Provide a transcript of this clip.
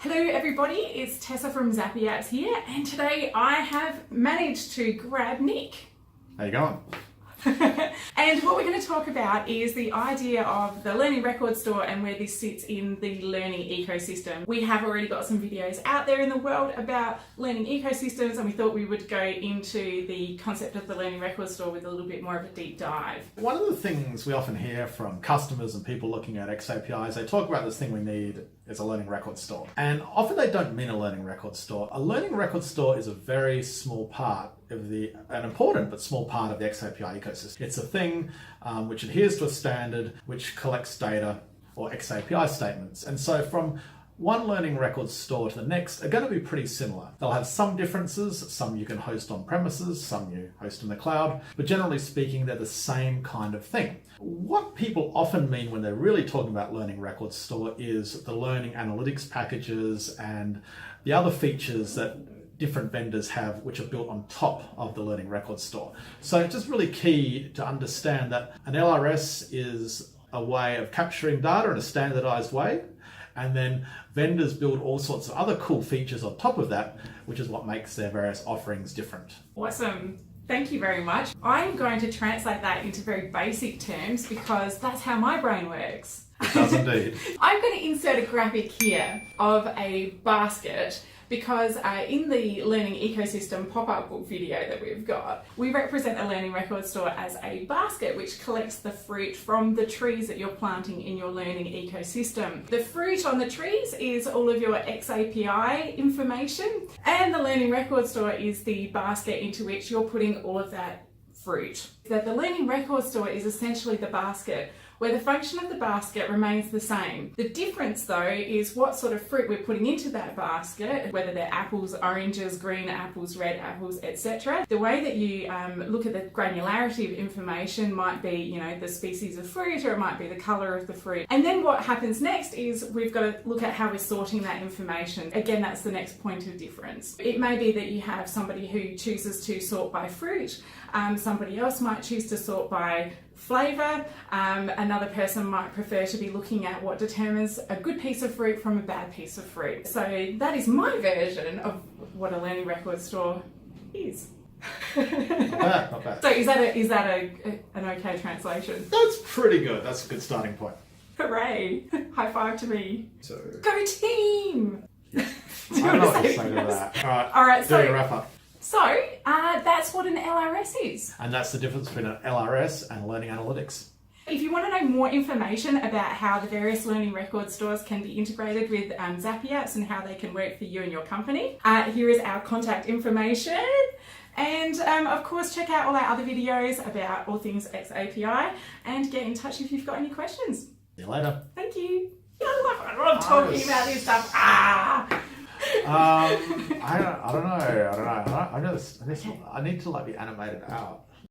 Hello everybody, it's Tessa from xAPI here, and today I have managed to grab Nick. How you going? And what we're going to talk about is the idea of the Learning Record Store and where this sits in the learning ecosystem. We have already got some videos out there in the world about learning ecosystems, and we thought we would go into the concept of the Learning Record Store with a little bit more of a deep dive. One of the things we often hear from customers and people looking at xAPI is they talk about this thing we need is a learning record store. And often they don't mean a learning record store. A learning record store is a very small part of an important but small part of the xAPI ecosystem. It's a thing which adheres to a standard, which collects data or xAPI statements. And so from one learning record store to the next are going to be pretty similar. They'll have some differences, some you can host on premises, some you host in the cloud, but generally speaking, they're the same kind of thing. What people often mean when they're really talking about learning record store is the learning analytics packages and the other features that different vendors have which are built on top of the learning record store. So it's just really key to understand that an LRS is a way of capturing data in a standardized way, and then vendors build all sorts of other cool features on top of that, which is what makes their various offerings different. Awesome. Thank you very much. I'm going to translate that into very basic terms because that's how my brain works. It does indeed. I'm going to insert a graphic here of a basket because in the learning ecosystem pop-up book video that we've got, we represent a learning record store as a basket which collects the fruit from the trees that you're planting in your learning ecosystem. The fruit on the trees is all of your xAPI information, and the learning record store is the basket into which you're putting all of that fruit. That the learning record store is essentially the basket where the function of the basket remains the same. The difference though is what sort of fruit we're putting into that basket, whether they're apples, oranges, green apples, red apples, etc. The way that you look at the granularity of information might be, the species of fruit, or it might be the colour of the fruit. And then what happens next is we've got to look at how we're sorting that information. Again, that's the next point of difference. It may be that you have somebody who chooses to sort by fruit, somebody else might choose to sort by flavour, another person might prefer to be looking at what determines a good piece of fruit from a bad piece of fruit. So that is my version of what a learning record store is. Not bad. So is that an okay translation? That's pretty good. That's a good starting point. Hooray! High five to me. So, Go team! I don't know what to say to that. All right, do so your wrap up. So that's what an LRS is. And that's the difference between an LRS and learning analytics. If you want to know more information about how the various learning record stores can be integrated with xAPI apps and how they can work for you and your company, here is our contact information. And of course, check out all our other videos about all things xAPI and get in touch if you've got any questions. See you later. Thank you. I love talking about this stuff. I don't know. I need to be animated out.